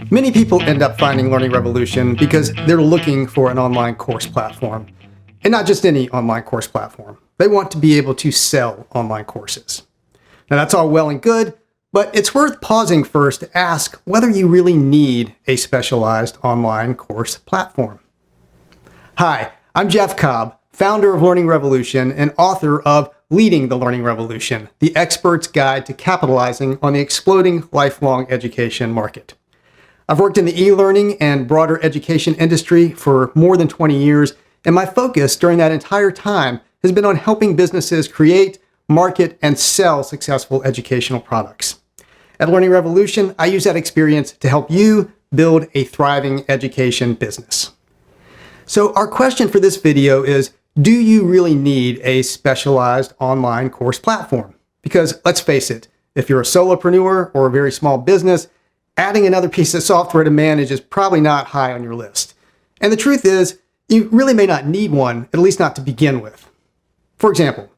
Many people end up finding Learning Revolution because they're looking for an online course platform. And not just any online course platform. They want to be able to sell online courses. Now that's all well and good, but it's worth pausing first to ask whether you really need a specialized online course platform. Hi, I'm Jeff Cobb, founder of Learning Revolution and author of Leading the Learning Revolution, the expert's guide to capitalizing on the exploding lifelong education market. I've worked in the e-learning and broader education industry for more than 20 years, and my focus during that entire time has been on helping businesses create, market, and sell successful educational products. At Learning Revolution, I use that experience to help you build a thriving education business. So our question for this video is, do you really need a specialized online course platform? Because let's face it, if you're a solopreneur or a very small business, adding another piece of software to manage is probably not high on your list. And the truth is, you really may not need one, at least not to begin with. For example,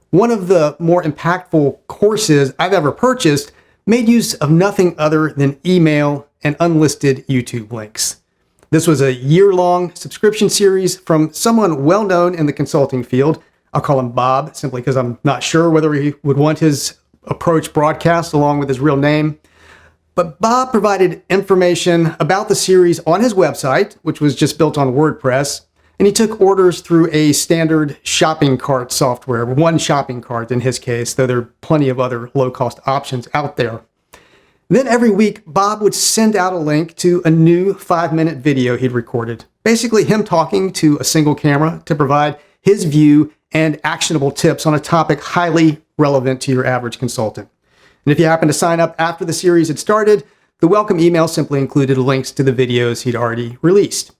one of the more impactful courses I've ever purchased made use of nothing other than email and unlisted YouTube links. This was a year-long subscription series from someone well-known in the consulting field. I'll call him Bob, simply because I'm not sure whether he would want his approach broadcast along with his real name. But Bob provided information about the series on his website, which was just built on WordPress, and he took orders through a standard shopping cart software, one shopping cart in his case, though there are plenty of other low-cost options out there. Then every week, Bob would send out a link to a new 5-minute video he'd recorded, basically him talking to a single camera to provide his view and actionable tips on a topic highly relevant to your average consultant. And if you happen to sign up after the series had started, the welcome email simply included links to the videos he'd already released.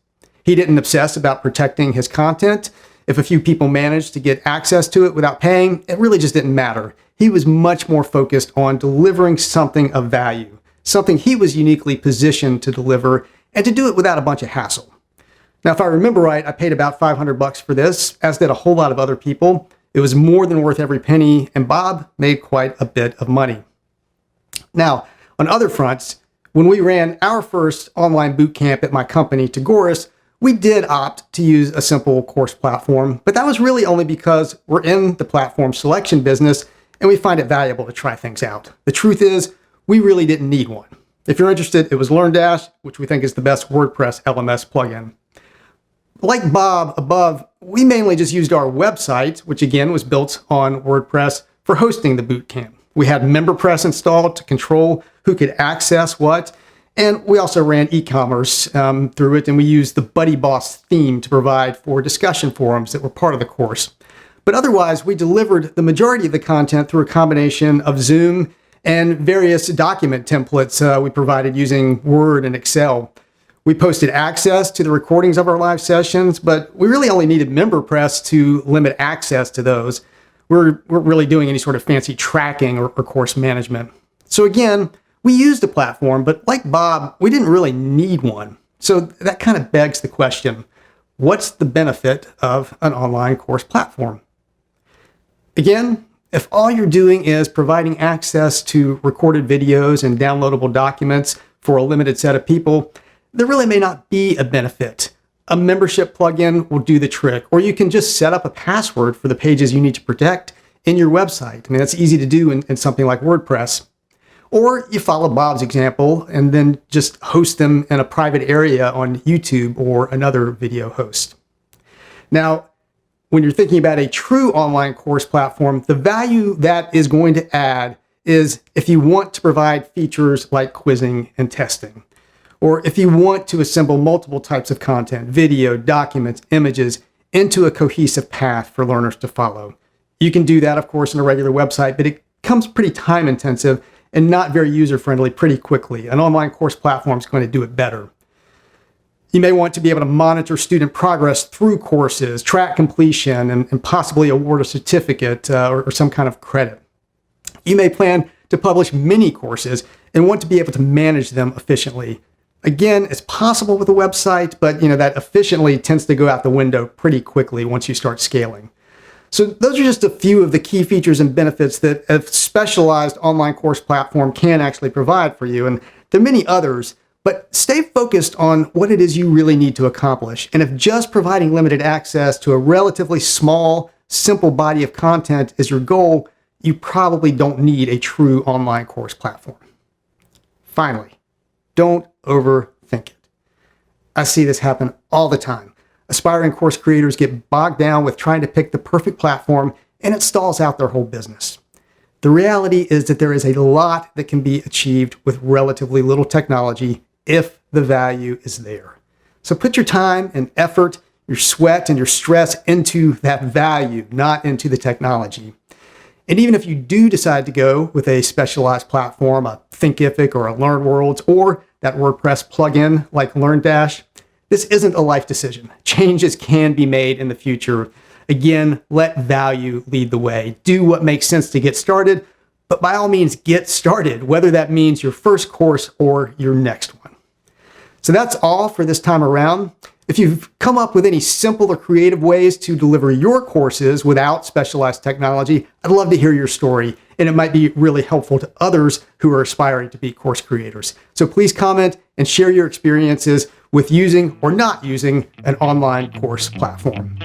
He didn't obsess about protecting his content. If a few people managed to get access to it without paying, it really just didn't matter. He was much more focused on delivering something of value, something he was uniquely positioned to deliver, and to do it without a bunch of hassle. Now, if I remember right, I paid about $500 for this, as did a whole lot of other people. It was more than worth every penny, and Bob made quite a bit of money. Now, on other fronts, when we ran our first online boot camp at my company, Tagoras, we did opt to use a simple course platform, but that was really only because we're in the platform selection business and we find it valuable to try things out. The truth is, we really didn't need one. If you're interested, it was LearnDash, which we think is the best WordPress LMS plugin. Like Bob above, we mainly just used our website, which again was built on WordPress, for hosting the boot camp. We had MemberPress installed to control who could access what, and we also ran e-commerce through it, and we used the BuddyBoss theme to provide for discussion forums that were part of the course. But otherwise, we delivered the majority of the content through a combination of Zoom and various document templates we provided using Word and Excel. We posted access to the recordings of our live sessions, but we really only needed MemberPress to limit access to those. We weren't really doing any sort of fancy tracking or course management. So again, we used a platform, but like Bob, we didn't really need one. So that kind of begs the question, what's the benefit of an online course platform? Again, if all you're doing is providing access to recorded videos and downloadable documents for a limited set of people, there really may not be a benefit. A membership plugin will do the trick, or you can just set up a password for the pages you need to protect in your website. I mean, that's easy to do in something like WordPress. Or you follow Bob's example and then just host them in a private area on YouTube or another video host. Now, when you're thinking about a true online course platform, the value that is going to add is if you want to provide features like quizzing and testing. Or if you want to assemble multiple types of content, video, documents, images, into a cohesive path for learners to follow. You can do that, of course, in a regular website, but it becomes pretty time intensive and not very user-friendly pretty quickly. An online course platform is going to do it better. You may want to be able to monitor student progress through courses, track completion, and possibly award a certificate or some kind of credit. You may plan to publish many courses and want to be able to manage them efficiently. Again, it's possible with a website, but that efficiently tends to go out the window pretty quickly once you start scaling. So those are just a few of the key features and benefits that a specialized online course platform can actually provide for you. And there are many others, But stay focused on what it is you really need to accomplish. And if just providing limited access to a relatively small, simple body of content is your goal, you probably don't need a true online course platform. Finally, don't overthink it. I see this happen all the time. Aspiring course creators get bogged down with trying to pick the perfect platform, and it stalls out their whole business. The reality is that there is a lot that can be achieved with relatively little technology if the value is there. So put your time and effort, your sweat and your stress into that value, not into the technology. And even if you do decide to go with a specialized platform, a Thinkific or a LearnWorlds, or that WordPress plugin like LearnDash, this isn't a life decision. Changes can be made in the future. Again, let value lead the way. Do what makes sense to get started, but by all means, get started, whether that means your first course or your next one. So that's all for this time around. If you've come up with any simple or creative ways to deliver your courses without specialized technology, I'd love to hear your story, and it might be really helpful to others who are aspiring to be course creators. So please comment and share your experiences with using or not using an online course platform.